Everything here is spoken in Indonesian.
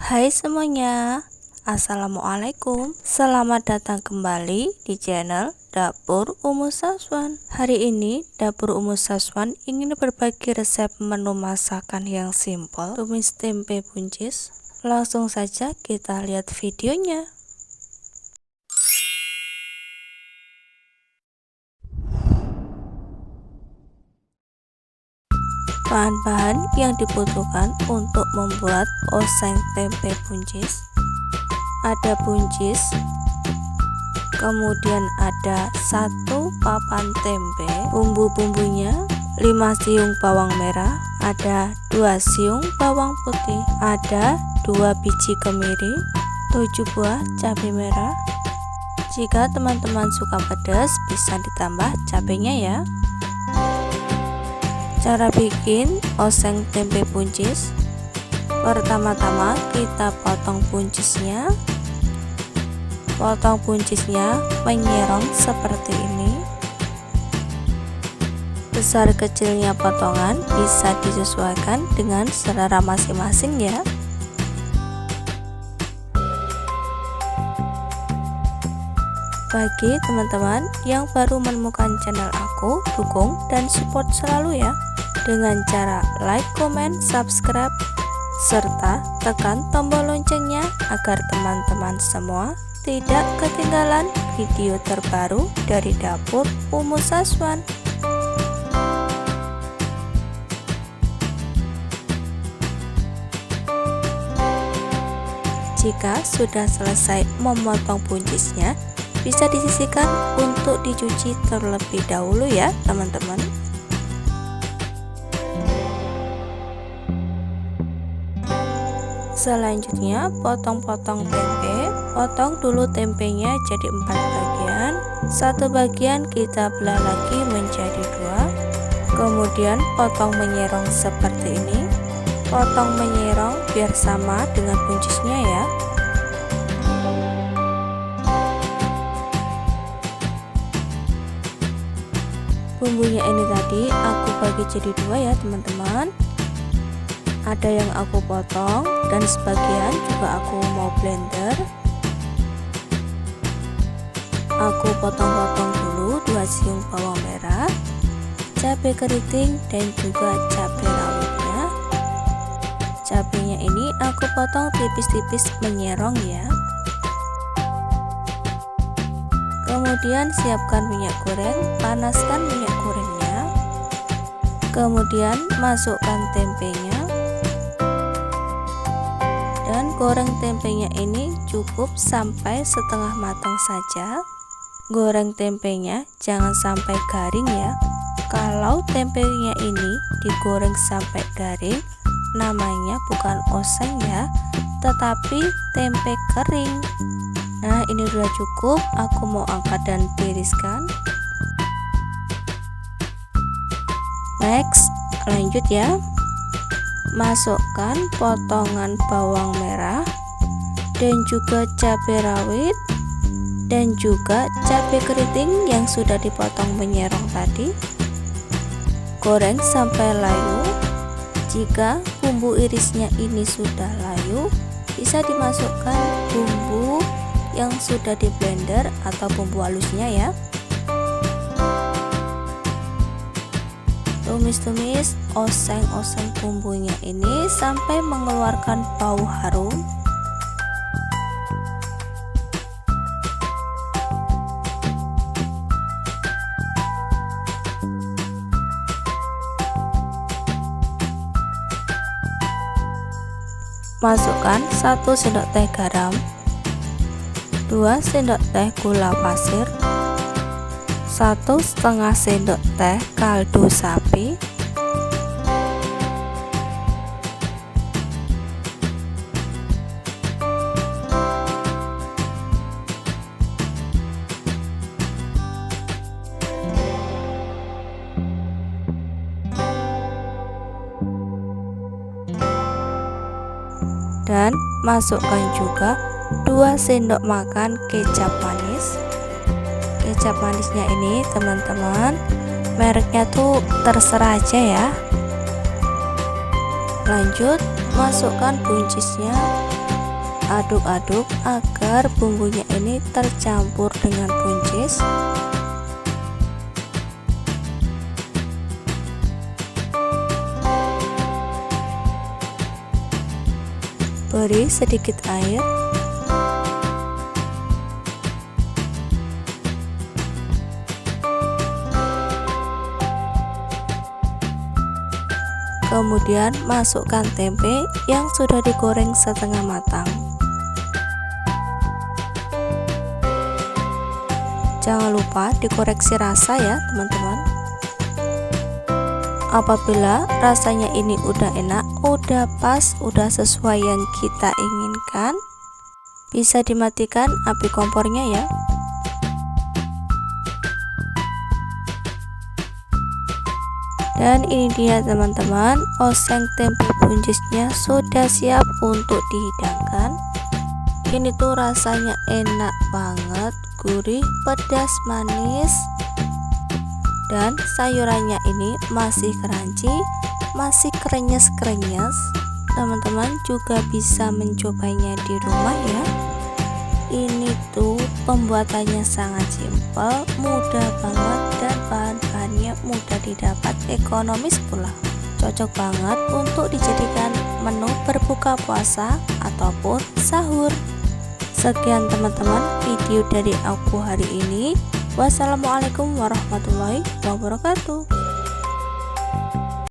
Hai semuanya, Assalamualaikum. Selamat datang kembali di channel Dapur Umu Saswan. Hari ini Dapur Umu Saswan ingin berbagi resep menu masakan yang simpel, tumis tempe buncis. Langsung saja kita lihat videonya. Bahan-bahan yang dibutuhkan untuk membuat oseng tempe buncis: ada buncis, kemudian ada 1 papan tempe, bumbu-bumbunya 5 siung bawang merah, ada 2 siung bawang putih, ada 2 biji kemiri, 7 buah cabai merah. Jika teman-teman suka pedas bisa ditambah cabenya ya. Cara bikin oseng tempe buncis: pertama-tama kita potong buncisnya. Potong buncisnya menyerong seperti ini. Besar kecilnya potongan bisa disesuaikan dengan selera masing-masing ya. Bagi teman-teman yang baru menemukan channel aku, dukung dan support selalu ya, dengan cara like, comment, subscribe, serta tekan tombol loncengnya agar teman-teman semua tidak ketinggalan video terbaru dari Dapur Umu Saswan. Jika sudah selesai memotong buncisnya, bisa disisihkan untuk dicuci terlebih dahulu ya teman-teman. Selanjutnya potong-potong tempe. Potong dulu tempenya jadi 4 bagian. 1 bagian kita belah lagi menjadi 2. Kemudian potong menyerong seperti ini. Potong menyerong biar sama dengan buncisnya ya. Bumbunya ini tadi aku bagi jadi 2 ya teman-teman. Ada yang aku potong dan sebagian juga aku mau blender. Aku potong-potong dulu 2 siung bawang merah, cabai keriting dan juga cabai rawitnya. Cabainya ini aku potong tipis-tipis menyerong ya. Kemudian siapkan minyak goreng, panaskan minyak gorengnya. Kemudian masukkan tempenya. Dan goreng tempenya ini cukup sampai setengah matang saja. Goreng tempenya jangan sampai garing ya. Kalau tempenya ini digoreng sampai garing, namanya bukan oseng ya, tetapi tempe kering. Nah, ini udah cukup, aku mau angkat dan tiriskan. Next, lanjut ya. Masukkan potongan bawang merah dan juga cabai rawit dan juga cabai keriting yang sudah dipotong menyerong tadi. Goreng sampai layu. Jika bumbu irisnya ini sudah layu, bisa dimasukkan bumbu yang sudah di blender atau bumbu halusnya ya. Tumis-tumis oseng-oseng bumbunya ini sampai mengeluarkan bau harum. Masukkan 1 sendok teh garam, 2 sendok teh gula pasir, 1,5 sendok teh kaldu sapi, dan masukkan juga 2 sendok makan kecap manis. Kecap manisnya ini teman-teman, mereknya tuh terserah aja ya. Lanjut, masukkan buncisnya aduk-aduk agar bumbunya ini tercampur dengan buncis. Beri sedikit air. Kemudian masukkan tempe yang sudah digoreng setengah matang. Jangan lupa dikoreksi rasa ya teman-teman. Apabila rasanya ini udah enak, udah pas, udah sesuai yang kita inginkan, bisa dimatikan api kompornya ya. Dan ini dia teman-teman, oseng tempe buncisnya sudah siap untuk dihidangkan. Ini tuh rasanya enak banget, gurih, pedas, manis. Dan sayurannya ini masih crunchy, masih krenyes-krenyes. Teman-teman juga bisa mencobanya di rumah ya. Ini tuh pembuatannya sangat simpel, mudah banget, dan bahan-bahannya mudah didapat, ekonomis pula. Cocok banget untuk dijadikan menu berbuka puasa ataupun sahur. Sekian teman-teman video dari aku hari ini. Wassalamualaikum warahmatullahi wabarakatuh.